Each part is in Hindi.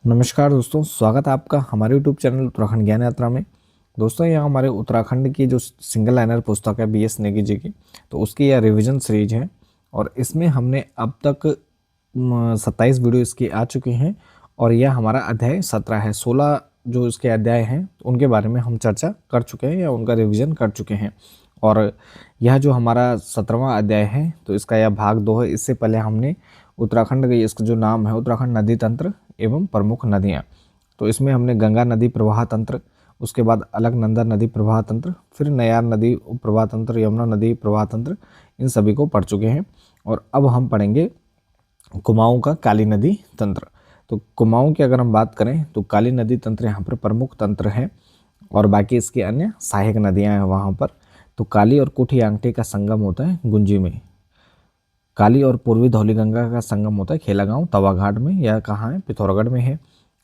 नमस्कार दोस्तों, स्वागत है आपका हमारे यूट्यूब चैनल उत्तराखंड ज्ञान यात्रा में। दोस्तों, यहाँ हमारे उत्तराखंड की जो सिंगल लाइनर पुस्तक है बीएस नेगी जी की, तो उसकी यह रिवीजन सीरीज है और इसमें हमने अब तक 27 वीडियो इसकी आ चुकी हैं और यह हमारा अध्याय 17 है। 16 जो इसके अध्याय हैं उनके बारे में हम चर्चा कर चुके हैं या उनका रिविज़न कर चुके हैं। और यह जो हमारा 17वां अध्याय है तो इसका यह भाग 2 है। इससे पहले हमने उत्तराखंड का इसका जो नाम है उत्तराखंड नदी तंत्र एवं प्रमुख नदियाँ, तो इसमें हमने गंगा नदी प्रवाह तंत्र, उसके बाद अलकनंदा नदी प्रवाह तंत्र, फिर नयार नदी प्रवाह तंत्र, यमुना नदी प्रवाह तंत्र, इन सभी को पढ़ चुके हैं। और अब हम पढ़ेंगे कुमाऊं का काली नदी तंत्र। तो कुमाऊं की अगर हम बात करें तो काली नदी तंत्र यहाँ पर प्रमुख तंत्र है और बाकी इसकी अन्य सहायक नदियाँ हैं वहाँ पर। तो काली और कुठी आंगटे का संगम होता है गुंजी में, काली और पूर्वी धौलीगंगा का संगम होता है खेलागांव तवाघाट में, यह कहाँ है, पिथौरागढ़ में है।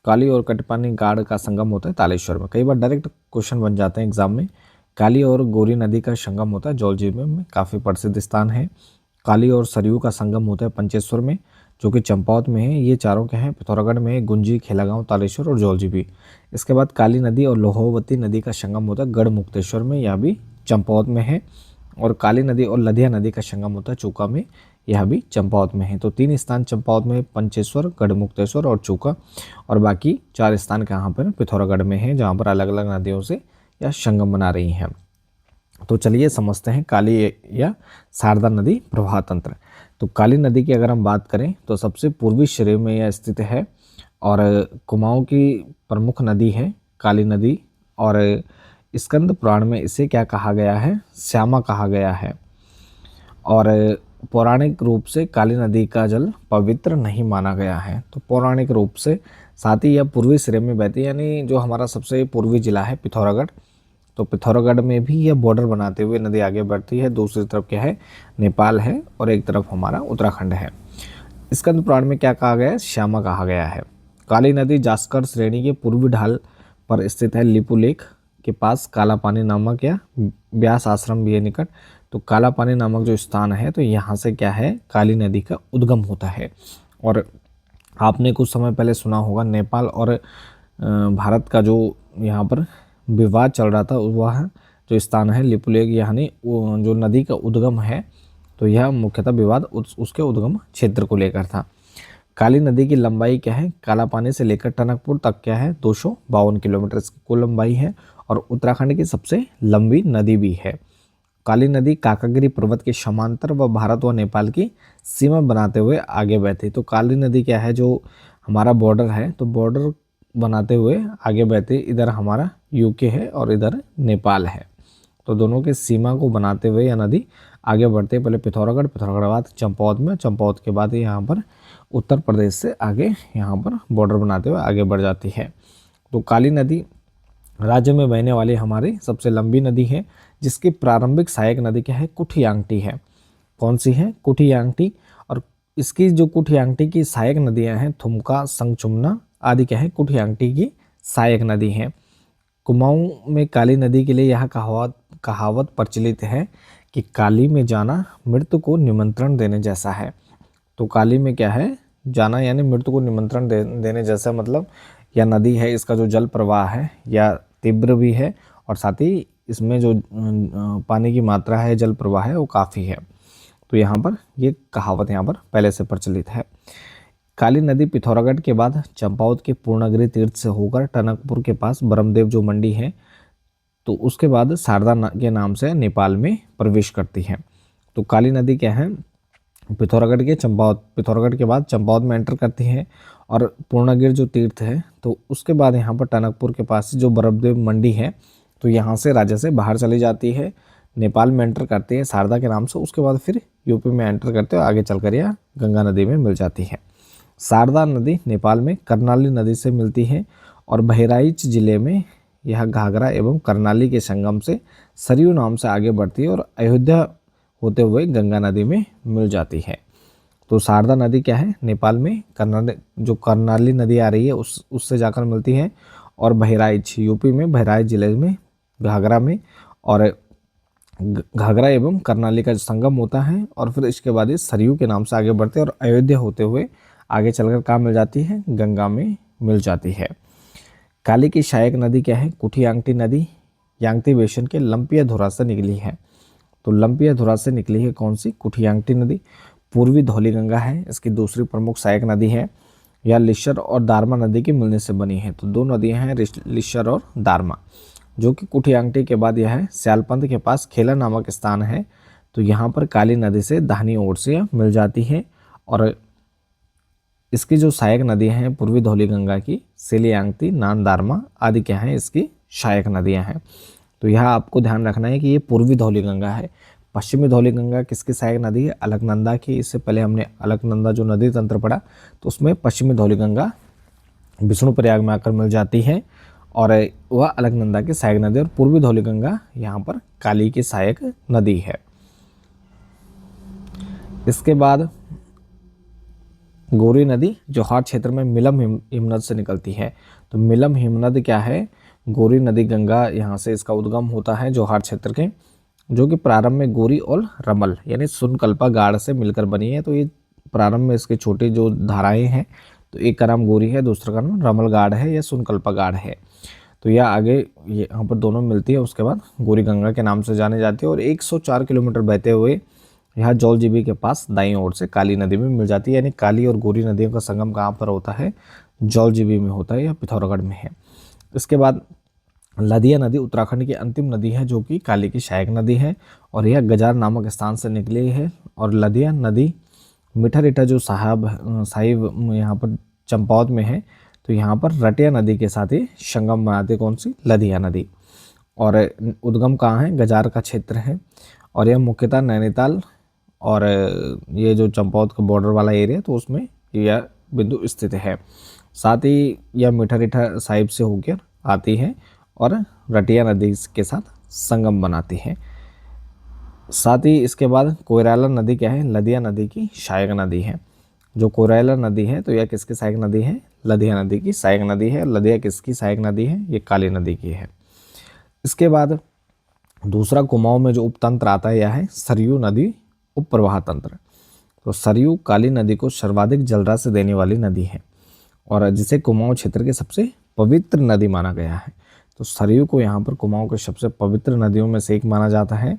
काली और कटपानी गाड़ का संगम होता है तालेश्वर में। कई बार डायरेक्ट क्वेश्चन बन जाते हैं एग्जाम में। काली और गोरी नदी का संगम होता है जौलजीबी में, काफ़ी प्रसिद्ध स्थान है। काली और सरयू का संगम होता है पंचेश्वर में, जो कि चंपावत में है। ये चारों क्या हैं, पिथौरागढ़ में है, गुंजी, खेलागांव, तालेश्वर और जौलजीबी। इसके बाद काली नदी और लोहोवती नदी का संगम होता है गढ़मुक्तेश्वर में, यह भी चंपावत में है। और काली नदी और लधिया नदी का संगम होता है चूका में, यह भी चंपावत में है। तो 3 स्थान चंपावत में, पंचेश्वर, गढ़मुक्तेश्वर और चूका, और बाकी 4 स्थान कहाँ पर पिथौरागढ़ में है, जहाँ पर अलग अलग नदियों से यह संगम बना रही हैं। तो चलिए समझते हैं काली या शारदा नदी प्रवाह तंत्र। तो काली नदी की अगर हम बात करें तो सबसे पूर्वी श्रेणी में यह स्थित है और कुमाऊं की प्रमुख नदी है काली नदी। और स्कंद पुराण में इसे क्या कहा गया है, श्यामा कहा गया है। और पौराणिक रूप से काली नदी का जल पवित्र नहीं माना गया है। तो पौराणिक रूप से, साथ ही यह पूर्वी श्रेणी में बहती है, यानी जो हमारा सबसे पूर्वी जिला है पिथौरागढ़, तो पिथौरागढ़ में भी यह बॉर्डर बनाते हुए नदी आगे बढ़ती है। दूसरी तरफ क्या है, नेपाल है और एक तरफ हमारा उत्तराखंड है। स्कंद पुराण में क्या कहा गया है, श्यामा कहा गया है। काली नदी जास्कर श्रेणी के पूर्वी ढाल पर स्थित है, लिपुलेख के पास काला पानी नामक या व्यास आश्रम भी है निकट। तो काला पानी नामक जो स्थान है, तो यहाँ से क्या है, काली नदी का उद्गम होता है। और आपने कुछ समय पहले सुना होगा नेपाल और भारत का जो यहाँ पर विवाद चल रहा था, वह जो स्थान है लिपुलेख, यानी जो नदी का उद्गम है, तो यह मुख्यतः विवाद उसके उद्गम क्षेत्र को लेकर था। काली नदी की लंबाई क्या है, काला पानी से लेकर टनकपुर तक क्या है, 252 किलोमीटर इसकी कुल लंबाई है और उत्तराखंड की सबसे लंबी नदी भी है। काली नदी काकागिरी पर्वत के समांतर व भारत व नेपाल की सीमा बनाते हुए आगे बहती। तो काली नदी क्या है, जो हमारा बॉर्डर है, तो बॉर्डर बनाते हुए आगे बहती। इधर हमारा यूके है और इधर नेपाल है, तो दोनों के सीमा को बनाते हुए यह नदी आगे बढ़ते, पहले पिथौरागढ़, पिथौरागढ़ के बाद चंपावत में, चंपावत के बाद यहाँ पर उत्तर प्रदेश से आगे यहाँ पर बॉर्डर बनाते हुए आगे बढ़ जाती है। तो काली नदी राज्य में बहने वाली हमारी सबसे लंबी नदी है, जिसकी प्रारंभिक सहायक नदी क्या है, कुठियांगटी है। कौन सी है, कुठियांगटी। और इसकी जो कुठियांगटी की सहायक नदियां हैं, थुमका, संगचुमना आदि क्या है, कुठियांगटी की सहायक नदी हैं। कुमाऊं में काली नदी के लिए यह कहावत प्रचलित है कि काली में जाना मृत्यु को निमंत्रण देने जैसा है। तो काली में क्या है, जाना यानी मृत्यु को निमंत्रण देने जैसा, मतलब यह नदी है, इसका जो जल प्रवाह है या तीव्र भी है और साथ ही इसमें जो पानी की मात्रा है, जल प्रवाह है, वो काफ़ी है। तो यहाँ पर ये कहावत यहाँ पर पहले से प्रचलित है। काली नदी पिथौरागढ़ के बाद चंपावत के पूर्णगिरी तीर्थ से होकर टनकपुर के पास ब्रह्मदेव जो मंडी है, तो उसके बाद शारदा के नाम से नेपाल में प्रवेश करती है। तो काली नदी क्या है, पिथौरागढ़ के चंपावत, पिथौरागढ़ के बाद चंपावत में एंटर करती है और पूर्णगिर जो तीर्थ है, तो उसके बाद यहाँ पर टनकपुर के पास जो ब्रह्मदेव मंडी है, तो यहाँ से राज्य से बाहर चली जाती है, नेपाल में एंटर करती है शारदा के नाम से। उसके बाद फिर यूपी में एंटर करते हुए आगे चलकर यह गंगा नदी में मिल जाती है। शारदा नदी नेपाल में कर्नाली नदी से मिलती है और बहराइच जिले में यह घाघरा एवं कर्नाली के संगम से सरयू नाम से आगे बढ़ती है और अयोध्या होते हुए गंगा नदी में मिल जाती है। तो शारदा नदी क्या है, नेपाल में जो कर्नाली नदी आ रही है उससे जाकर मिलती है, और बहराइच यूपी में बहराइच जिले में घाघरा में, और घाघरा एवं कर्नाली का संगम होता है और फिर इसके बाद ये सरयू के नाम से आगे बढ़ते हैं और अयोध्या होते हुए आगे चलकर कहाँ मिल जाती है, गंगा में मिल जाती है। काली की सहायक नदी क्या है? कुठियांगटी नदी यांगती बेसिन के लंपिया धुरा से निकली है। तो लंपिया धुरा से निकली है कौन सी? कुठियांगटी नदी। पूर्वी धौलीगंगा है इसकी दूसरी प्रमुख सहायक नदी है। यह लिस्सर और दारमा नदी के मिलने से बनी है। तो दो नदियां हैं लिस्सर और दारमा, जो कि कुठियांगटी के बाद यह है स्यालपंथ के पास खेला नामक स्थान है। तो यहाँ पर काली नदी से दाहिनी ओर से मिल जाती है। और इसकी जो सहायक नदियां हैं पूर्वी धौलीगंगा की सेलियांगती, नान दारमा आदि क्या हैं इसकी सहायक नदियां हैं। तो यह आपको ध्यान रखना है कि ये पूर्वी धौलीगंगा है। पश्चिमी धौलीगंगा किसकी सहायक नदी है? अलकनंदा की। इससे पहले हमने अलकनंदा जो नदी तंत्र पढ़ा तो उसमें पश्चिमी धौलीगंगा विष्णुप्रयाग में आकर मिल जाती है और वह अलकनंदा की सहायक नदी। और पूर्वी धौलीगंगा यहाँ पर काली की सहायक नदी है। इसके बाद गौरी नदी जोहार क्षेत्र में मिलम हिमनद से निकलती है। तो मिलम हिमनद क्या है? गौरी नदी गंगा यहाँ से इसका उद्गम होता है जोहार क्षेत्र के, जो कि प्रारंभ में गौरी और रमल यानी सुनकल्पा गाढ़ से मिलकर बनी है। तो ये प्रारंभ में इसके छोटे जो धाराएं हैं, तो एक का नाम गौरी है, दूसरा का नाम रमल गाढ़ है या सुनकल्पा गाढ़ है। तो यह आगे यहाँ पर दोनों मिलती है, उसके बाद गौरी गंगा के नाम से जानी जाती है। और 104 किलोमीटर बहते हुए यह जौलजीबी के पास दाईं ओर से काली नदी में मिल जाती है। यानी काली और गौरी नदियों का संगम कहाँ पर होता है? जौलजीबी में होता है या पिथौरागढ़ में है। इसके बाद लदिया नदी उत्तराखंड की अंतिम नदी है, जो कि काली की सहायक नदी है और यह गजार नामक स्थान से निकली है। और लदिया नदी मीठा जो साहिब यहाँ पर चंपावत में है, तो यहाँ पर रटिया नदी के साथ ही संगम बनाती कौन सी? लदिया नदी। और उद्गम कहाँ है? गजार का क्षेत्र है। और यह मुख्यतः नैनीताल और ये जो चंपावत का बॉर्डर वाला एरिया, तो उसमें यह बिंदु स्थित है। साथ ही यह मीठा साहिब से होकर आती है और रटिया नदी के साथ संगम बनाती है। साथ ही इसके बाद कोयराला नदी क्या है? लदिया नदी की सहायक नदी है। जो कोयराला नदी है तो यह किसकी सहायक नदी है? लदिया नदी की सहायक नदी है। लदिया किसकी सहायक नदी है? ये काली नदी की है। इसके बाद दूसरा कुमाऊं में जो उपतंत्र आता है यह है सरयू नदी उप प्रवाह तंत्र। तो सरयू काली नदी को सर्वाधिक जलराशि देने वाली नदी है और जिसे कुमाऊं क्षेत्र की सबसे पवित्र नदी माना गया है। तो सरयू को यहाँ पर कुमाऊं के सबसे पवित्र नदियों में से एक माना जाता है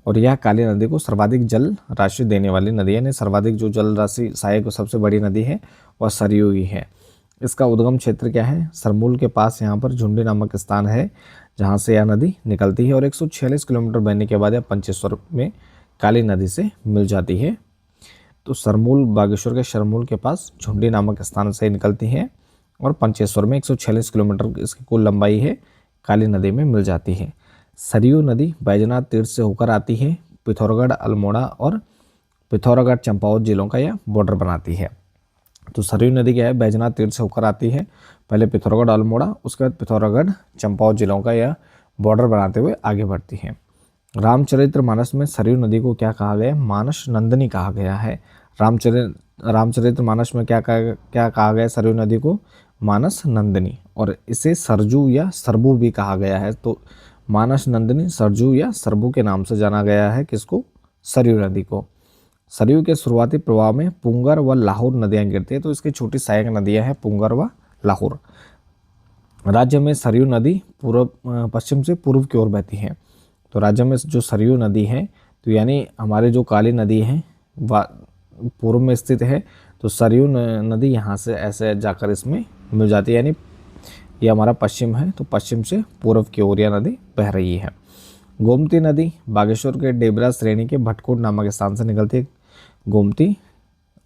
और यह काली नदी को सर्वाधिक जल राशि देने वाली नदी है। यानी सर्वाधिक जो जल राशि सहायक सबसे बड़ी नदी है वह सरयू ही है। इसका उद्गम क्षेत्र क्या है? सरमूल के पास यहाँ पर झुंडी नामक स्थान है जहाँ से यह नदी निकलती है और 146 किलोमीटर बहने के बाद यह पंचेश्वर में काली नदी से मिल जाती है। तो सरमूल बागेश्वर के शरमूल के पास झुंडी नामक स्थान से निकलती है और पंचेश्वर में 146 किलोमीटर इसकी कुल लंबाई है, काली नदी में मिल जाती है। सरयू नदी बैजनाथ तीर्थ से होकर आती है, पिथौरागढ़, अल्मोड़ा और पिथौरागढ़ चंपावत जिलों का यह बॉर्डर बनाती है। तो सरयू नदी क्या है? बैजनाथ तीर्थ से होकर आती है, पहले पिथौरागढ़, अल्मोड़ा, उसके बाद पिथौरागढ़ चंपावत जिलों का यह बॉर्डर बनाते हुए आगे बढ़ती है। रामचरितमानस में सरयू नदी को क्या कहा गया? मानस नंदिनी कहा गया है। रामचरितमानस में क्या कहा गया? सरयू नदी को मानस नंदिनी, और इसे सरजू या सरबू भी कहा गया है। तो मानस नंदिनी, सरजू या सरबू के नाम से जाना गया है किसको? सरयू नदी को। सरयू के शुरुआती प्रवाह में पुंगर व लाहौर नदियां गिरती है। तो इसकी छोटी सहायक नदियां हैं पुंगर व लाहौर। राज्य में सरयू नदी पश्चिम से पूर्व की ओर बहती है। तो राज्य में जो सरयू नदी है, तो यानी हमारे जो काली नदी है वह पूर्व में स्थित है, तो सरयू नदी यहाँ से ऐसे जाकर इसमें मिल जाती है। यानी ये हमारा पश्चिम है, तो पश्चिम से पूर्व की ओर यह नदी बह रही है। गोमती नदी बागेश्वर के डेबरा श्रेणी के भटकोट नामक स्थान से निकलती है। गोमती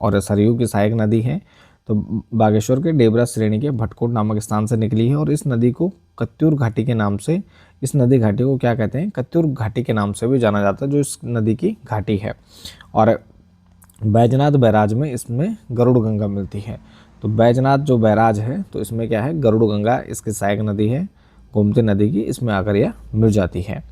और सरयू की सहायक नदी है। तो बागेश्वर के डेबरा श्रेणी के भटकोट नामक स्थान से निकली है और इस नदी को कत्यूर घाटी के नाम से, इस नदी घाटी को क्या कहते हैं? कत्यूर घाटी के नाम से भी जाना जाता है, जो इस नदी की घाटी है। और बैजनाथ बैराज में इसमें गरुड़ गंगा मिलती है। तो बैजनाथ जो बैराज है, तो इसमें क्या है? गरुड़ गंगा इसकी सहायक नदी है, गोमती नदी की, इसमें आकर यह मिल जाती है।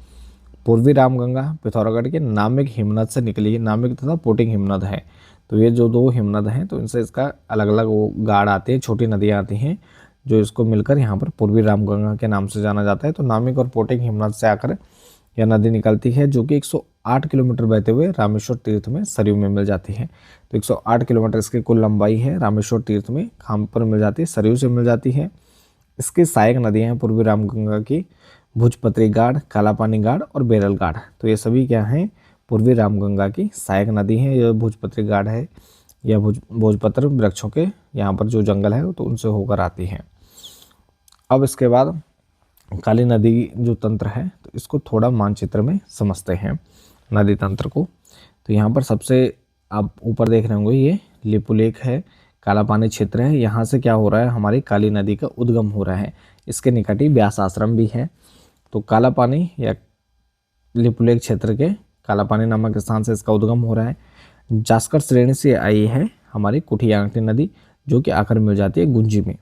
पूर्वी रामगंगा पिथौरागढ़ के नामिक हिमनद से निकली है। नामिक तथा पोटिंग हिमनद है। तो ये जो दो हिमनद हैं, तो इनसे इसका अलग अलग वो गाढ़ आते हैं, छोटी नदियाँ आती हैं, जो इसको मिलकर यहाँ पर पूर्वी रामगंगा के नाम से जाना जाता है। तो नामिक और पोटिंग हिमनद से आकर यह नदी निकलती है, जो कि 108 किलोमीटर बहते हुए रामेश्वर तीर्थ में सरयू में मिल जाती है। तो 108 किलोमीटर इसकी कुल लंबाई है, रामेश्वर तीर्थ में कहाँ पर मिल जाती है, सरयू से मिल जाती है। इसकी सहायक नदियाँ हैं पूर्वी रामगंगा की भुजपत्री गाढ़, कालापानी गाढ़ और बेरल गाढ़। तो ये सभी क्या हैं, पूर्वी रामगंगा की सहायक नदी हैं। यह भुजपत्री गाढ़ है, यह भोजपत्र वृक्षों के यहाँ पर जो जंगल है तो उनसे होकर आती है। अब इसके बाद काली नदी जो तंत्र है, तो इसको थोड़ा मानचित्र में समझते हैं नदी तंत्र को। तो यहाँ पर सबसे आप ऊपर देख रहे होंगे, ये लिपुलेख है, काला पानी क्षेत्र है। यहाँ से क्या हो रहा है, हमारी काली नदी का उद्गम हो रहा है। इसके निकट ही व्यास आश्रम भी है। तो काला पानी या लिपुलेख क्षेत्र के काला पानी नामक स्थान से इसका उद्गम हो रहा है। जास्कर श्रेणी से आई है हमारी कुठियांगटी नदी, जो कि आकर मिल जाती है गुंजी में।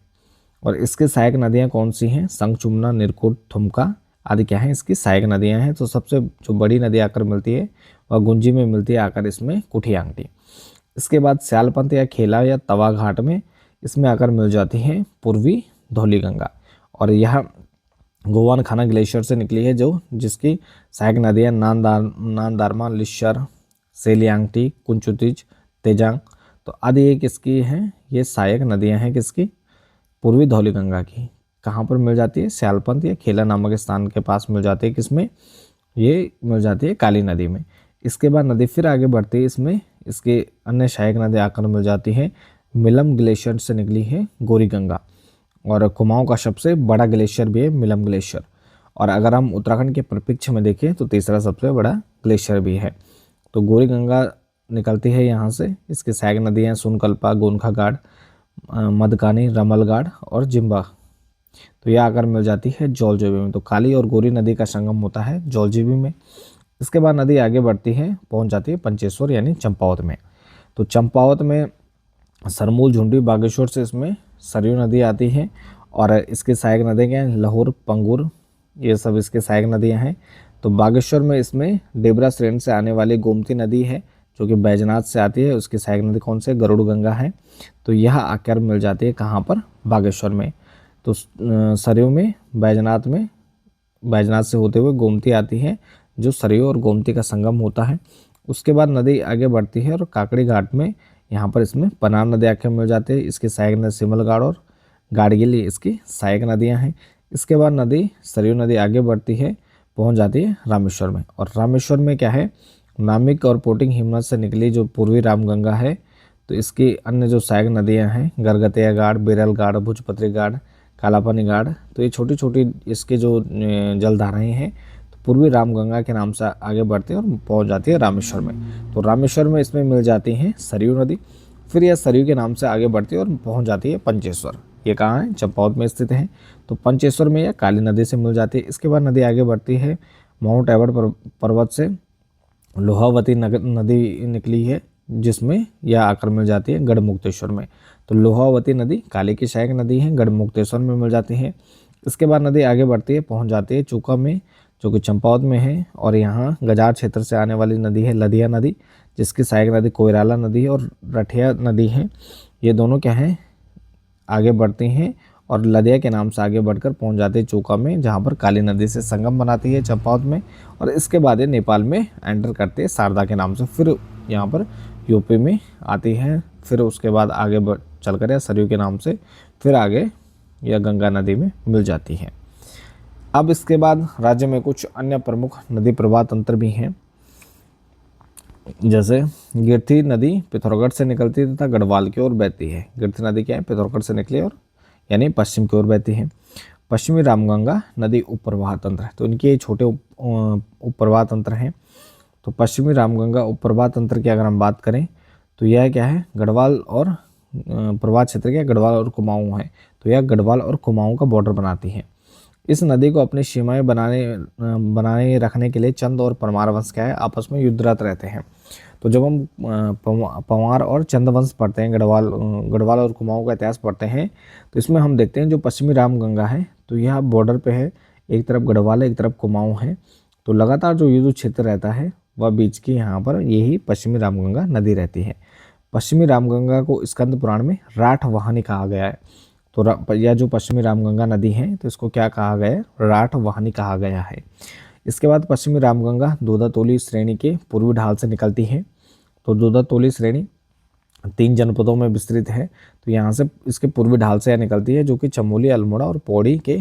और इसके सहायक नदियाँ कौन सी हैं, संगचुमना, निरकोट, थुमका आदि क्या है इसकी सहायक नदियाँ हैं। तो सबसे जो बड़ी नदी आकर मिलती है वह गुंजी में मिलती है, आकर इसमें कुठियांगटी। इसके बाद स्यालपंत या खेला या तवा घाट में इसमें आकर मिल जाती है पूर्वी धौली गंगा। और यह गोवान खाना ग्लेशियर से निकली है, जो जिसकी सहायक नदियाँ नानदारमा, लिस्सर, सेलियांगटी, कुंचुतिच, तेजांग तो आदि ये किसकी हैं, ये सहायक नदियाँ हैं किसकी, पूर्वी धौली गंगा की। कहाँ पर मिल जाती है, स्यालपंत या खेला नामक स्थान के पास मिल जाती है, किसमें, ये मिल जाती है काली नदी में। इसके बाद नदी फिर आगे बढ़ती है, इसमें इसके अन्य सहायक नदी आकर मिल जाती है। मिलम ग्लेशियर से निकली है गौरी गंगा, और कुमाऊं का सबसे बड़ा ग्लेशियर भी है मिलम ग्लेशियर। और अगर हम उत्तराखंड के परिप्रेक्ष्य में देखें तो तीसरा सबसे बड़ा ग्लेशियर भी है। तो गौरी गंगा निकलती है यहाँ से। इसकी सहायक नदियाँ सोनकल्पा, गोनखा घाट, मदकानी, रमलगाड़ और जिम्बा। तो यह आकर मिल जाती है जौलजीबी में। तो काली और गौरी नदी का संगम होता है जौलजीबी में। इसके बाद नदी आगे बढ़ती है, पहुंच जाती है पंचेश्वर यानी चंपावत में। तो चंपावत में सरमूल, झुंडी, बागेश्वर से इसमें सरयू नदी आती है। और इसके सहायक नदियाँ क्या हैं, लहौर, पंगुर, ये सब इसके सहायक नदियाँ हैं। तो बागेश्वर में इसमें डेबरा श्रेणी से आने वाली गोमती नदी है, जो कि बैजनाथ से आती है। उसकी सहायक नदी कौन से, गरुड़ गंगा है। तो यह आकर मिल जाती है कहाँ पर, बागेश्वर में। तो सरयू में, बैजनाथ से होते हुए गोमती आती है, जो सरयू और गोमती का संगम होता है। उसके बाद नदी आगे बढ़ती है और काकड़ी घाट में यहाँ पर इसमें पनार नदी आकर मिल जाती है। इसकी सहायक नदी सिमलगाड़ और गाड़गिल इसकी सहायक नदियाँ हैं। इसके बाद नदी सरयू नदी आगे बढ़ती है, पहुँच जाती है रामेश्वर में। और रामेश्वर में क्या है, नामिक और पोटिंग हिमनद से निकली जो पूर्वी रामगंगा है, तो इसकी अन्य जो सहायक नदियाँ हैं, गरगतिया गाड़, बेरल गाड़, भुजपत्री गाड़, कालापानी गाड़, तो ये छोटी छोटी इसके जो जलधाराएँ हैं, तो पूर्वी रामगंगा के नाम से आगे बढ़ती है और पहुंच जाती है रामेश्वर में। तो रामेश्वर में इसमें मिल जाती हैं सरयू नदी। फिर यह सरयू के नाम से आगे बढ़ती है और पहुंच जाती है पंचेश्वर। ये कहाँ है, चंपावत में स्थित है। तो पंचेश्वर में यह काली नदी से मिल जाती है। इसके बाद नदी आगे बढ़ती है, माउंट एवरेस्ट पर्वत से लोहावती नदी निकली है, जिसमें यह आकर मिल जाती है गढ़मुक्तेश्वर में। तो लोहावती नदी काली की सहायक नदी है, गढ़मुक्तेश्वर में मिल जाती है। इसके बाद नदी आगे बढ़ती है, पहुंच जाती है चूका में, जो कि चंपावत में है। और यहाँ गजार क्षेत्र से आने वाली नदी है लदिया नदी, जिसकी सहायक नदी कोयराला नदी है और रठिया नदी है। ये दोनों क्या हैं, आगे बढ़ती हैं और लदिया के नाम से आगे बढ़कर पहुंच जाती है चूका में, जहाँ पर काली नदी से संगम बनाती है चंपावत में। और इसके बाद ये नेपाल में एंटर करती है शारदा के नाम से, फिर यहाँ पर यूपी में आती है। फिर उसके बाद आगे चलकर या सरयू के नाम से फिर आगे यह गंगा नदी में मिल जाती है। अब इसके बाद राज्य में कुछ अन्य प्रमुख नदी प्रवाह तंत्र भी हैं, जैसे गिरथी नदी पिथौरागढ़ से निकलती है तथा गढ़वाल की ओर बहती है। गिरथी नदी क्या है, पिथौरागढ़ से निकली और यानी पश्चिम की ओर बहती है। पश्चिमी रामगंगा नदी उपप्रवाह तंत्र है, तो इनके छोटे उपप्रवाह तंत्र हैं। तो पश्चिमी रामगंगा उपप्रवाह तंत्र की अगर हम बात करें तो यह क्या है, गढ़वाल और प्रवाह क्षेत्र क्या, गढ़वाल और कुमाऊं है। तो यह गढ़वाल और कुमाऊं का बॉर्डर बनाती है। इस नदी को अपनी सीमाएं बनाए रखने के लिए चंद और परमार वंश क्या है, आपस में युद्धरत रहते हैं। तो जब हम पंवार और चंद वंश पढ़ते हैं, गढ़वाल और कुमाऊं का इतिहास पढ़ते हैं, तो इसमें हम देखते हैं जो पश्चिमी रामगंगा है, तो यह बॉर्डर पे है, एक तरफ गढ़वाल है, एक तरफ कुमाऊं है। तो लगातार जो युद्ध क्षेत्र रहता है वह बीच की यहाँ पर यही पश्चिमी रामगंगा नदी रहती है। पश्चिमी रामगंगा को स्कंद पुराण में राठ वाहनी कहा गया है। तो यह जो पश्चिमी रामगंगा नदी है, तो इसको क्या कहा गया है, राठ वाहनी कहा गया है। इसके बाद पश्चिमी रामगंगा दूधातोली श्रेणी के पूर्वी ढाल से निकलती है। तो दूधातोली श्रेणी 3 जनपदों में विस्तृत है। तो यहाँ से इसके पूर्वी ढाल से यह निकलती है, जो कि चमोली, अल्मोड़ा और पौड़ी के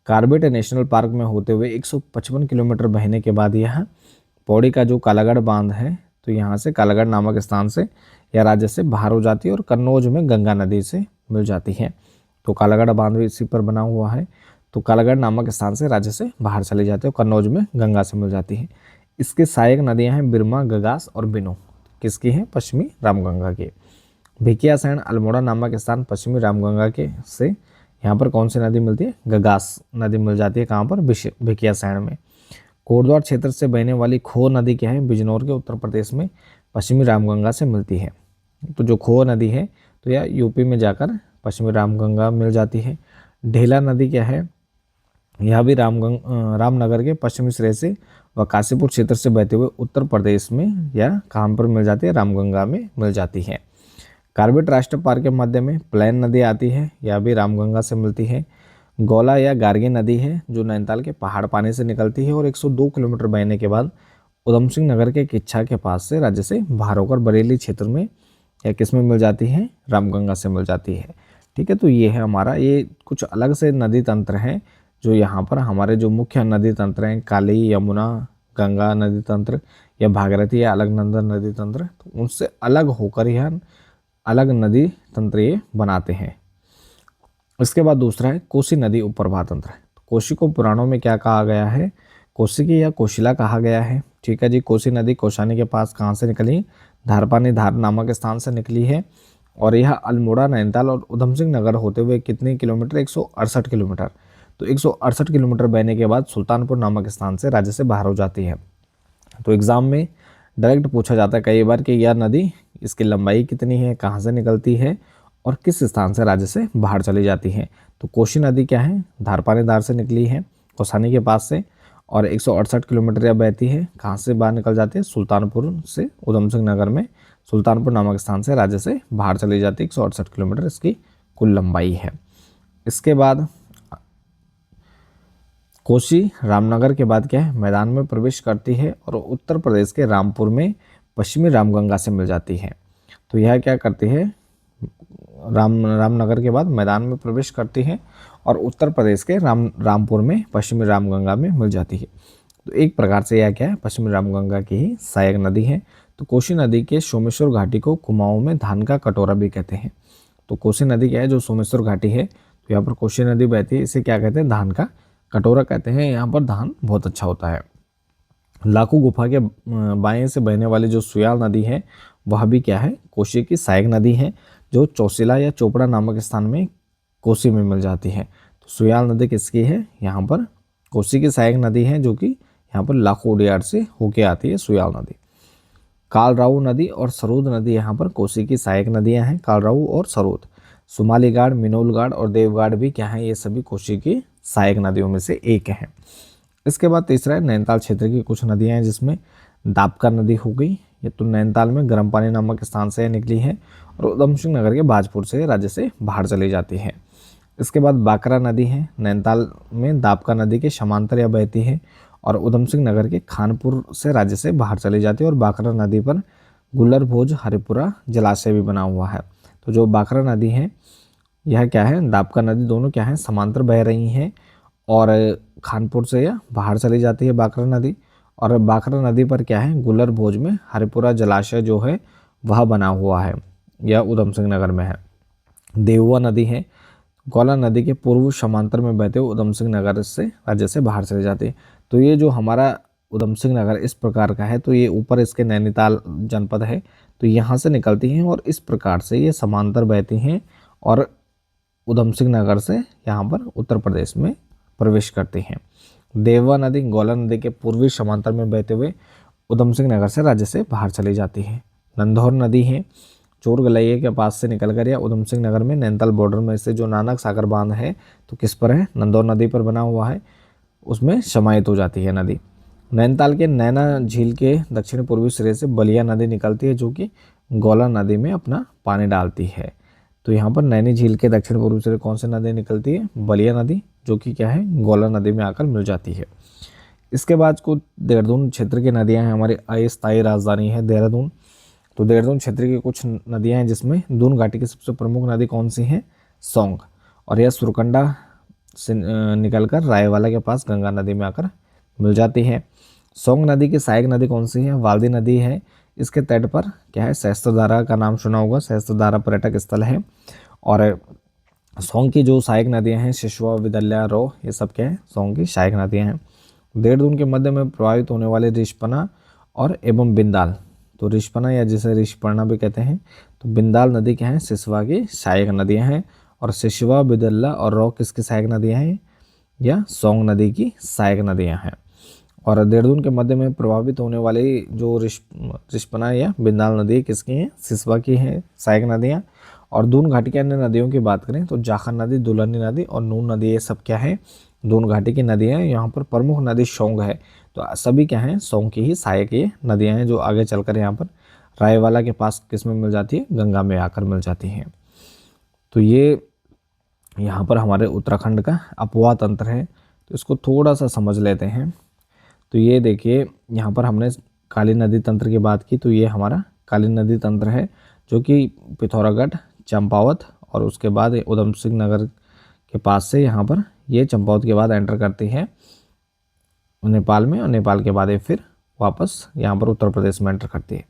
कार्बेट नेशनल पार्क में होते हुए 155 किलोमीटर बहने के बाद यह पौड़ी का जो कालागढ़ बांध है, तो यहाँ से कालागढ़ नामक स्थान से यह राज्य से बाहर हो जाती है और कन्नौज में गंगा नदी से मिल जाती है। तो कालागढ़ बांध भी इसी पर बना हुआ है। तो कालागढ़ नामक स्थान से राज्य से बाहर चली जाती है और कन्नौज में गंगा से मिल जाती है। इसकी सहायक नदियाँ हैं बिरमा, गगास और बिनो। किसकी है? पश्चिमी रामगंगा की। भिकियासैंण अल्मोड़ा नामक स्थान पश्चिमी रामगंगा के से यहाँ पर कौन सी नदी मिलती है? गगास नदी मिल जाती है। कहाँ पर? भिकियासैंण में। कोटद्वार क्षेत्र से बहने वाली खो नदी क्या है? बिजनौर के उत्तर प्रदेश में पश्चिमी रामगंगा से मिलती है। तो जो खो नदी है तो यह यूपी में जाकर पश्चिमी रामगंगा मिल जाती है। ढेला नदी क्या है? यह भी रामनगर के पश्चिमी सिरे से व काशीपुर क्षेत्र से बहते हुए उत्तर प्रदेश में या कहाँ पर मिल जाती है? रामगंगा में मिल जाती है। कार्बेट राष्ट्रीय पार्क के मध्य में प्लेन नदी आती है, यह भी रामगंगा से मिलती है। गौला या गार्गी नदी है जो नैनीताल के पहाड़ पानी से निकलती है और 102 किलोमीटर बहने के बाद उधम सिंह नगर के किच्छा के पास से राज्य से बाहर होकर बरेली क्षेत्र में या किस में मिल जाती है? रामगंगा से मिल जाती है। ठीक है, तो ये है हमारा, ये कुछ अलग से नदी तंत्र हैं जो यहाँ पर हमारे जो मुख्य नदी तंत्र हैं, काली, यमुना, गंगा नदी तंत्र या भागीरथी या अलकनंदा नदी तंत्र, तो उनसे अलग होकर यह अलग नदी तंत्र ये बनाते हैं। इसके बाद दूसरा है कोसी नदी उपप्रवाह तंत्र। कोसी को पुराणों में क्या कहा गया है? कोसिकी या कोशिला कहा गया है। ठीक है जी। कोसी नदी कौशानी के पास कहाँ से निकली? धारपानी धार नामक स्थान से निकली है और यह अल्मोड़ा, नैनीताल और उधम सिंह नगर होते हुए कितने किलोमीटर? 168 किलोमीटर। तो 168 किलोमीटर बहने के बाद सुल्तानपुर नामक स्थान से राज्य से बाहर हो जाती है। तो एग्जाम में डायरेक्ट पूछा जाता है कई बार कि यह नदी, इसकी लंबाई कितनी है, कहाँ से निकलती है और किस स्थान से राज्य से बाहर चली जाती है। तो कोसी नदी क्या है? धारपानी धार से निकली है कौसानी के पास से और 168 किलोमीटर यह बहती है। कहाँ से बाहर निकल जाती है? सुल्तानपुर से उधम सिंह नगर में सुल्तानपुर नामक स्थान से राज्य से बाहर चली जाती है। 168 किलोमीटर इसकी कुल लंबाई है। इसके बाद कोसी रामनगर के बाद क्या है? मैदान में प्रवेश करती है और उत्तर प्रदेश के रामपुर में पश्चिमी रामगंगा से मिल जाती है। तो यह क्या करती है? रामनगर के बाद मैदान में प्रवेश करती है और उत्तर प्रदेश के रामपुर में पश्चिमी रामगंगा में मिल जाती है। तो एक प्रकार से यह क्या है? पश्चिमी रामगंगा की ही सहायक नदी है। तो कोसी नदी के सोमेश्वर घाटी को कुमाऊं में धान का कटोरा भी कहते हैं। तो कोसी नदी क्या है? जो सोमेश्वर घाटी है, तो यहाँ पर कोसी नदी बहती है, इसे क्या कहते हैं? धान का कटोरा कहते हैं। यहाँ पर धान बहुत अच्छा होता है। लाखू गुफा के बाएं से बहने वाली जो सुयाल नदी है वह भी क्या है? कोसी की सहायक नदी है, जो चौसिला या चोपड़ा नामक स्थान में कोसी में मिल जाती है। तो सुयाल नदी किसकी है? यहाँ पर कोसी की सहायक नदी है, जो कि यहाँ पर लाखू उडियार से होके आती है सुयाल नदी। कालराऊ नदी और सरोद नदी यहाँ पर कोसी की सहायक नदियाँ हैं, कालराऊ और सरोद। सुमालीगाड़, मिनोलगाड़ और देवगाड़ भी क्या है? ये सभी कोसी की सहायक नदियों में से एक हैं। इसके बाद तीसरा है नैनीताल क्षेत्र की कुछ नदियाँ हैं, जिसमें दापका नदी हो गई, ये तो नैनीताल में गर्म पानी नामक स्थान से निकली है और उधम सिंह नगर के बाजपुर से राज्य से बाहर चली जाती है। इसके बाद बाकरा नदी है, नैनीताल में दापका नदी के समांतर या बहती है और उधम सिंह नगर के खानपुर से राज्य से बाहर चली जाती है और बाकरा नदी पर गुल्लर भोज हरिपुरा जलाशय भी बना हुआ है। तो जो बाकरा नदी है यह क्या है? दापका नदी, दोनों क्या है? समांतर बह रही हैं और खानपुर से यह बाहर चली जाती है बाकरा नदी। और बाकरा नदी पर क्या है? गुल्लर भोज में हरिपुरा जलाशय जो है वह बना हुआ है, यह उधम सिंह नगर में है। देवुआ नदी है, गौला नदी के पूर्व समांतर में बहते हुए उधम सिंह नगर से राज्य से बाहर चली जाती है। तो ये जो हमारा उधम सिंह नगर इस प्रकार का है, तो ये ऊपर इसके नैनीताल जनपद है, तो यहाँ से निकलती हैं और इस प्रकार से ये समांतर बहती हैं और उधम सिंह नगर से यहाँ पर उत्तर प्रदेश में प्रवेश करती हैं। देववा नदी गौला नदी के पूर्वी समांतर में बहते हुए उधम सिंह नगर से राज्य से बाहर चली जाती है। नंदौर नदी है, चोर गलैये के पास से निकलकर या उधम सिंह नगर में नैनीताल बॉर्डर में से जो नानक सागर बांध है, तो किस पर है? नंदौर नदी पर बना हुआ है, उसमें समाहित हो जाती है नदी। नैनीताल के नैना झील के दक्षिण पूर्वी सिरे से बलिया नदी निकलती है, जो कि गौला नदी में अपना पानी डालती है। तो यहाँ पर नैनी झील के दक्षिण पूर्व से कौन सी नदी निकलती है? बलिया नदी, जो कि क्या है? गौला नदी में आकर मिल जाती है। इसके बाद कुछ देहरादून क्षेत्र की नदियां हैं, हमारी अस्थायी राजधानी है देहरादून। तो देहरादून क्षेत्र की कुछ नदियां हैं जिसमें दून घाटी की सबसे प्रमुख नदी कौन सी है, सौंग, और यह सुरकंडा से निकलकर रायवाला के पास गंगा नदी में आकर मिल जाती है। सौंग नदी की सहायक नदी कौन सी है, वाल्दी नदी है। इसके तट पर क्या है, सहस्त्रधारा का नाम सुना होगा, सहस्त्रधारा पर्यटक स्थल है। और सौंग की जो सहायक नदियां हैं, शिशुआ, विदल्या, रो, ये सब क्या है, सौंग की सहायक नदियां हैं। देहरादून के मध्य में प्रभावित होने वाले रिस्पना और एवं बिंदाल, तो रिस्पना या जिसे रिस्पना भी कहते हैं, तो बिंदाल नदी क्या है, सिसवा की सहायक नदियां हैं। और सिसवा, बिदल्ला और रो किसकी सहायक नदियां हैं, या सौंग नदी की सहायक नदियां हैं। और देहरादून के मध्य में प्रभावित होने वाली जो रिस्पना या बिंदाल नदी किसकी हैं, सिसवा की हैं सहायक नदियाँ। और दून घाटी की अन्य नदियों की बात करें तो जाखन नदी, दुलनी नदी और नून नदी, ये सब क्या है, दून घाटी की नदियाँ हैं। यहाँ पर प्रमुख नदी सौंग है, तो सभी क्या हैं, सौंग की ही सहायक ये नदियाँ हैं, जो आगे चलकर यहाँ पर रायवाला के पास किस में मिल जाती है, गंगा में आकर मिल जाती हैं। तो ये यहाँ पर हमारे उत्तराखंड का अपवाह तंत्र है, तो इसको थोड़ा सा समझ लेते हैं। तो ये देखिए, यहाँ पर हमने काली नदी तंत्र की बात की, तो ये हमारा काली नदी तंत्र है, जो कि पिथौरागढ़, चंपावत और उसके बाद उधम सिंह नगर के पास से यहाँ पर ये चंपावत के बाद एंटर करती है नेपाल में, और नेपाल के बाद ये फिर वापस यहाँ पर उत्तर प्रदेश में एंटर करती है।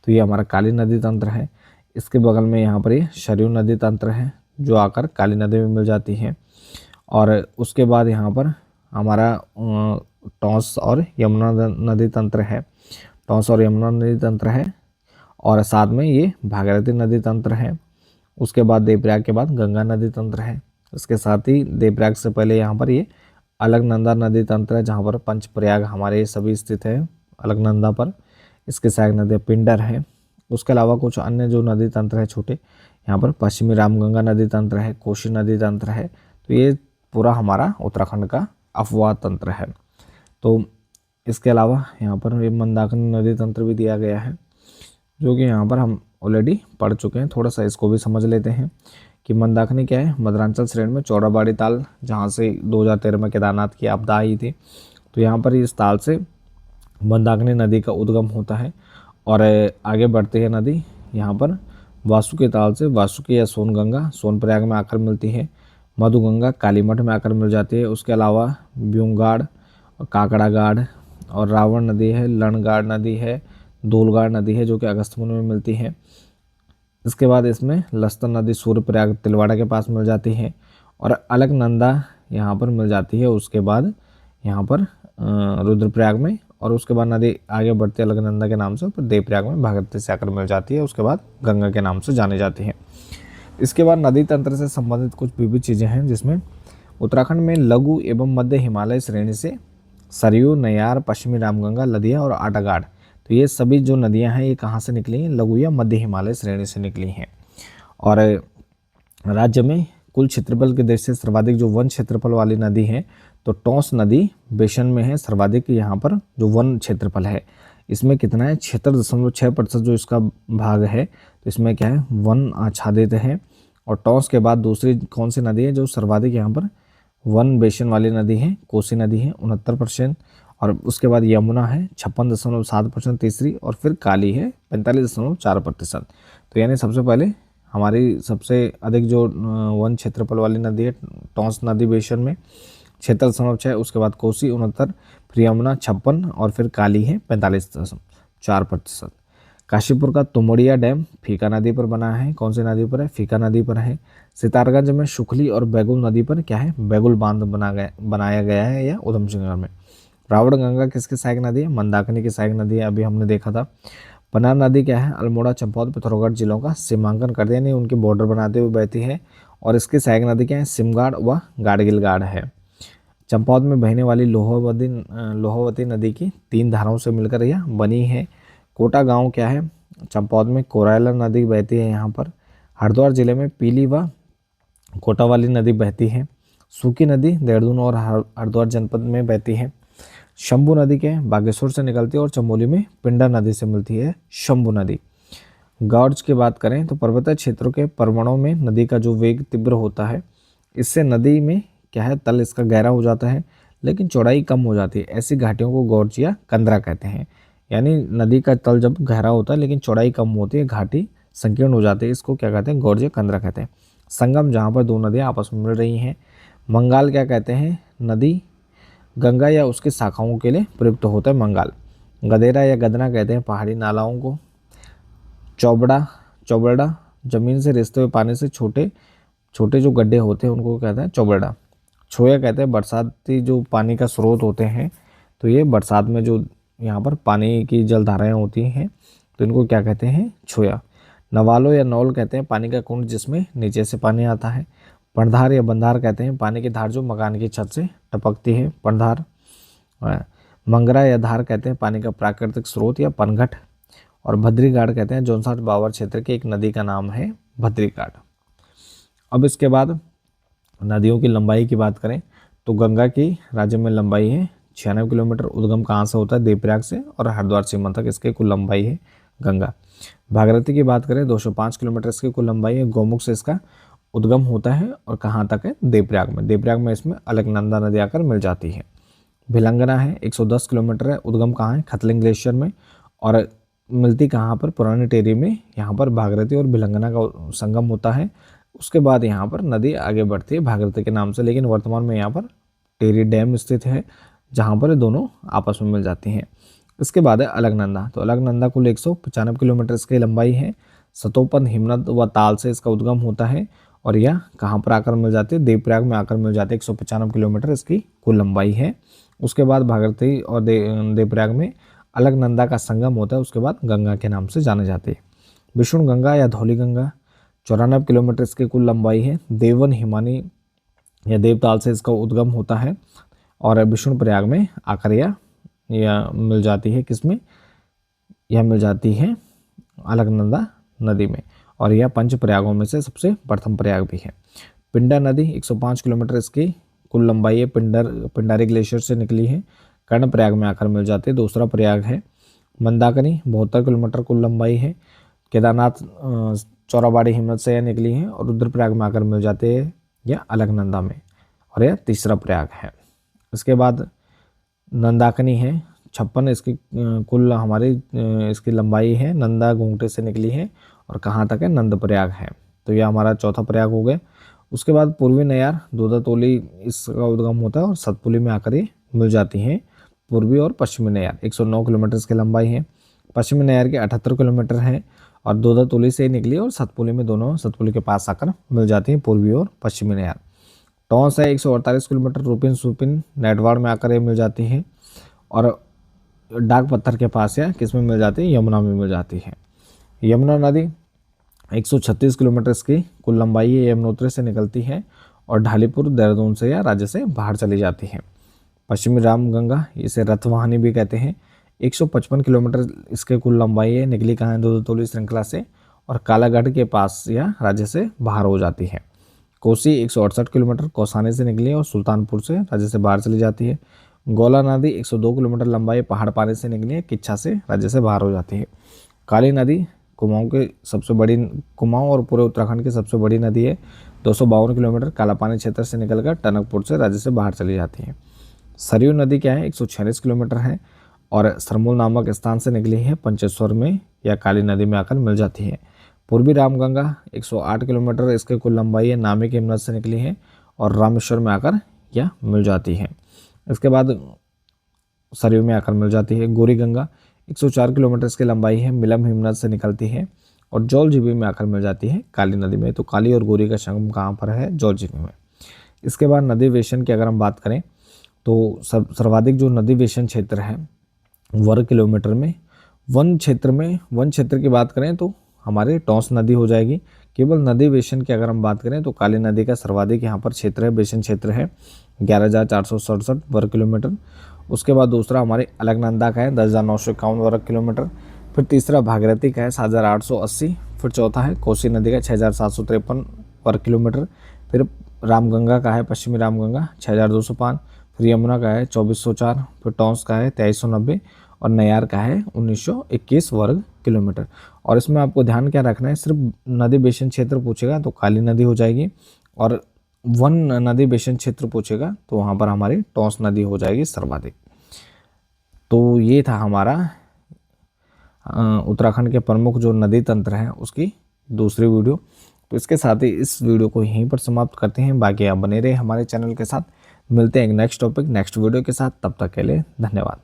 तो ये हमारा काली नदी तंत्र है। इसके बगल में यहाँ पर ये सरयू नदी तंत्र है, जो आकर काली नदी में मिल जाती है। और उसके बाद यहाँ पर हमारा टॉस और यमुना नदी तंत्र है, टॉस और यमुना नदी तंत्र है। और साथ में ये भागीरथी नदी तंत्र है। उसके बाद देवप्रयाग के बाद गंगा नदी तंत्र है। इसके साथ ही देवप्रयाग से पहले यहाँ पर ये अलकनंदा नदी तंत्र है, जहाँ पर पंचप्रयाग हमारे सभी स्थित है अलकनंदा पर। इसके सहायक नदी पिंडर है। उसके अलावा कुछ अन्य जो नदी तंत्र है छोटे, यहाँ पर पश्चिमी रामगंगा नदी तंत्र है, कोशी नदी तंत्र है। तो ये पूरा हमारा उत्तराखंड का अपवाह तंत्र है। तो इसके अलावा यहाँ पर मंदाकिनी नदी तंत्र भी दिया गया है, जो कि यहाँ पर हम ऑलरेडी पढ़ चुके हैं। थोड़ा सा इसको भी समझ लेते हैं कि मंदाकिनी क्या है, मदरांचल श्रेणी में चौड़ाबाड़ी ताल, जहाँ से 2013 में केदारनाथ की आपदा आई थी, तो यहाँ पर इस ताल से मंदाकिनी नदी का उद्गम होता है और आगे बढ़ती है नदी यहाँ पर वासुकी ताल से, वासुकी या सोनगंगा सोनप्रयाग में आकर मिलती है, मधुगंगा कालीमठ में आकर मिल जाती है। उसके अलावा ब्यूंगाड़, काकड़ागाड़ और रावण नदी है, लणगाड़ नदी है, धूलगाड़ नदी है, जो कि अगस्त्यमुनि में मिलती है। इसके बाद इसमें लस्तर नदी सूर्यप्रयाग तिलवाड़ा के पास मिल जाती है और अलकनंदा यहाँ पर मिल जाती है। उसके बाद यहाँ पर रुद्रप्रयाग में, और उसके बाद नदी आगे बढ़ती है अलकनंदा के नाम से, फिर देवप्रयाग में भागीरथी से आकर मिल जाती है। उसके बाद गंगा के नाम से जानी जाती है। इसके बाद नदी तंत्र से संबंधित कुछ विविध चीज़ें हैं, जिसमें उत्तराखंड में लघु एवं मध्य हिमालय श्रेणी से सरयू, नयार, पश्चिमी रामगंगा, लदिया और आटागाड़, तो ये सभी जो नदियां हैं ये कहाँ से निकली हैं, लघु या मध्य हिमालय श्रेणी से निकली हैं। और राज्य में कुल क्षेत्रफल की दृष्टि से सर्वाधिक जो वन क्षेत्रफल वाली नदी है, तो टॉस नदी बेसन में है सर्वाधिक। यहाँ पर जो वन क्षेत्रफल है इसमें कितना है, 76.6% जो इसका भाग है, तो इसमें क्या है, वन आच्छादित है। और टॉस के बाद दूसरी कौन सी नदी है जो सर्वाधिक यहाँ पर वन बेसन वाली नदी है, कोसी नदी है 69%। और उसके बाद यमुना है 56.7% तीसरी, और फिर काली है 45.4%। तो यानी सबसे पहले हमारी सबसे अधिक जो वन क्षेत्रफल वाली नदी है टॉस नदी बेसन में 76.6, उसके बाद कोसी 69, फिर यमुना 56 और फिर काली है 45.4%। काशीपुर का तुमड़िया डैम फीका नदी पर बना है, कौन सी नदी पर है, फीका नदी पर है। सितारगंज में शुक्ली और बैगुल नदी पर क्या है, बैगुल बांध बनाया गया है, या उधम सिंह नगर में। रावण गंगा किसकी सहायक नदी है, मंदाकिनी की सहायक नदी है, अभी हमने देखा था। पनार नदी क्या है, अल्मोड़ा, चंपावत, पिथौरागढ़ जिलों का सीमांकन करते हैं, यानी उनके बॉर्डर बनाते हुए बहती है। और इसकी सहायक नदी क्या है, सिमगाड़ व गाड़गिलगाड़ है। चंपावत में बहने वाली लोहावती नदी की 3 धाराओं से मिलकर यह बनी है। कोटा गांव क्या है, चंपावत में कोरायला नदी बहती है यहाँ पर। हरिद्वार जिले में पीली व कोटावाली नदी बहती है। सूकी नदी देहरादून और हरिद्वार जनपद में बहती है। शंभू नदी के बागेश्वर से निकलती है और चमोली में पिंडर नदी से मिलती है शंभू नदी। गॉर्ज की बात करें तो पर्वतीय क्षेत्रों के पर्वणों में नदी का जो वेग तीव्र होता है, इससे नदी में क्या है, तल इसका गहरा हो जाता है, लेकिन चौड़ाई कम हो जाती है। ऐसी घाटियों को गौर्ज या कंदरा कहते हैं। यानी नदी का तल जब गहरा होता है लेकिन चौड़ाई कम होती है, घाटी संकीर्ण हो जाती है, इसको क्या कहते हैं? गौर्ज या कंदरा कहते हैं। संगम, जहाँ पर दो नदियाँ आपस में मिल रही हैं। मंगाल क्या कहते हैं? नदी गंगा या उसकी शाखाओं के लिए प्रयुक्त होता है मंगाल। गदेरा या गदना कहते हैं पहाड़ी नालाओं को। चौबड़ा जमीन से रिसते हुए पानी से छोटे छोटे जो गड्ढे होते हैं उनको कहते हैं चौबड़ा। छोया कहते हैं बरसाती जो पानी का स्रोत होते हैं, तो ये बरसात में जो यहाँ पर पानी की जलधाराएं होती हैं तो इनको क्या कहते हैं? छोया। नवालो या नौल कहते हैं पानी का कुंड जिसमें नीचे से पानी आता है। पणधार या बंधार कहते हैं पानी की धार जो मकान की छत से टपकती है, पणधार। मंगरा या धार कहते हैं पानी का प्राकृतिक स्रोत या पनघट। और भद्रीघाट कहते हैं जौनसाठ बावर क्षेत्र की एक नदी का नाम है भद्रीघाट। अब इसके बाद नदियों की लंबाई की बात करें तो गंगा की राज्य में लंबाई है 96 किलोमीटर। उद्गम कहाँ से होता है? देवप्रयाग से, और हरिद्वार सीमा तक इसकी कुल लंबाई है गंगा। भागीरथी की बात करें 205 किलोमीटर इसकी कुल लंबाई है। गौमुख से इसका उद्गम होता है और कहाँ तक है? देवप्रयाग में। देवप्रयाग में इसमें अलकनंदा नदी आकर मिल जाती है। भिलंगना है 110 किलोमीटर है। उद्गम कहाँ है? खतलिंग ग्लेशियर में, और मिलती कहाँ पर? पुरानी टेरी में। यहाँ पर भागीरथी और भिलंगना का संगम होता है। उसके बाद यहाँ पर नदी आगे बढ़ती है भागीरथी के नाम से, लेकिन वर्तमान में यहाँ पर टेरी डैम स्थित है जहाँ पर दोनों आपस में मिल जाती हैं। इसके बाद है अलकनंदा। तो अलकनंदा कुल 195 किलोमीटर इसकी लंबाई है। सतोपन, हिमनद व ताल से इसका उद्गम होता है और यह कहाँ पर आकर मिल जाती है? देवप्रयाग में आकर मिल जाती है। 195 किलोमीटर इसकी कुल लंबाई है। उसके बाद भागीरथी और देवप्रयाग में अलकनंदा का संगम होता है। उसके बाद गंगा के नाम से जाने जाती है। विष्णु गंगा या धौली गंगा 94 किलोमीटर इसकी कुल लंबाई है। देवन, हिमानी या देवताल से इसका उद्गम होता है और विष्णु प्रयाग में आकर यह मिल जाती है। किसमें? यह मिल जाती है अलकनंदा नदी में, और यह पंच प्रयागों में से सबसे प्रथम प्रयाग भी है। पिंडा नदी 105 किलोमीटर इसकी कुल लंबाई है। पिंडारी ग्लेशियर से निकली है, कर्णप्रयाग में आकर मिल जाती है, दूसरा प्रयाग है। मंदाकिनी 72 किलोमीटर कुल लंबाई है। केदारनाथ चौराबाड़ी हिम्मत से यह निकली है और रुद्रप्रयाग में आकर मिल जाते हैं या अलकनंदा में, और यह तीसरा प्रयाग है। इसके बाद नंदाकिनी है 56 इसकी कुल हमारी इसकी लंबाई है। नंदा घूंघटे से निकली है और कहाँ तक है? नंद प्रयाग है। तो यह हमारा चौथा प्रयाग हो गया। उसके बाद पूर्वी नयार दूधातोली इसका उद्गम होता है और सतपुली में आकर ये मिल जाती हैं। पूर्वी और पश्चिमी नयार 109 किलोमीटर की लंबाई है। पश्चिमी नयार के 78 किलोमीटर है और दूधातोली से निकली और सतपुली में, दोनों सतपुली के पास आकर मिल जाती हैं पूर्वी और पश्चिमी नयार। टॉन्स है 148 किलोमीटर। रूपिन सुपिन नेटवाड़ में आकर ये मिल जाती है और डाक पत्थर के पास या किस में मिल जाती है? यमुना में मिल जाती है। यमुना नदी 136 किलोमीटर इसकी कुल लंबाई है। यमुनोत्री से निकलती है और ढालीपुर, देहरादून से या राज्य से बाहर चली जाती है। पश्चिमी रामगंगा, इसे रथवाहिनी भी कहते हैं, 155 किलोमीटर इसके कुल लंबाई है। निकली कहाँ है? दूधातोली श्रृंखला से और कालागढ़ के पास या राज्य से बाहर हो जाती है। कोसी 168 किलोमीटर कौसानी से निकली और सुल्तानपुर से राज्य से बाहर चली जाती है। गोला नदी 102 किलोमीटर लंबाई, पहाड़ पानी से निकली है, किच्छा से राज्य से बाहर हो जाती है। काली नदी कुमाऊं और पूरे उत्तराखंड की सबसे बड़ी नदी है। 252 किलोमीटर कालापानी क्षेत्र से निकलकर टनकपुर से राज्य से बाहर चली जाती है। सरयू नदी क्या है? 146 किलोमीटर है और सरमूल नामक स्थान से निकली है, पंचेश्वर में या काली नदी में आकर मिल जाती है। पूर्वी रामगंगा 108 किलोमीटर इसके कुल लंबाई है, नामी की हिम्मत से निकली है और रामेश्वर में आकर यह मिल जाती है। इसके बाद सरयू में आकर मिल जाती है। गोरी गंगा 104 किलोमीटर इसकी लंबाई है, मिलम हिमनद से निकलती है और जौलजीबी में आकर मिल जाती है काली नदी में। तो काली और गोरी का संगम कहाँ पर है? जौलजीबी में। इसके बाद नदी वेशन की अगर हम बात करें तो सर्वाधिक जो नदी वेशन क्षेत्र है वर्ग किलोमीटर में, वन क्षेत्र की बात करें तो हमारे टॉन्स नदी हो जाएगी। केवल नदी वेशन की अगर हम बात करें तो काली नदी का सर्वाधिक यहाँ पर क्षेत्र है, बेसिन क्षेत्र है 11,467 वर्ग किलोमीटर। उसके बाद दूसरा हमारे अलकनंदा का है 10,951 वर्ग किलोमीटर। फिर तीसरा भागीरथी का है 7,880। फिर चौथा है कोसी नदी का 6,753 वर्ग किलोमीटर। फिर रामगंगा का है पश्चिमी रामगंगा 6,205। फिर यमुना का है 2,404। फिर टॉन्स का है 2,390 और नयार का है 1,921 वर्ग किलोमीटर। और इसमें आपको ध्यान क्या रखना है, सिर्फ नदी बेसिन क्षेत्र पूछेगा तो काली नदी हो जाएगी और वन नदी बेसिन क्षेत्र पूछेगा तो वहाँ पर हमारी टॉन्स नदी हो जाएगी सर्वाधिक। तो ये था हमारा उत्तराखंड के प्रमुख जो नदी तंत्र हैं उसकी दूसरी वीडियो। तो इसके साथ ही इस वीडियो को यहीं पर समाप्त करते हैं। बाकी आप बने रहे हमारे चैनल के साथ। मिलते हैं एक नेक्स्ट टॉपिक नेक्स्ट वीडियो के साथ। तब तक के लिए धन्यवाद।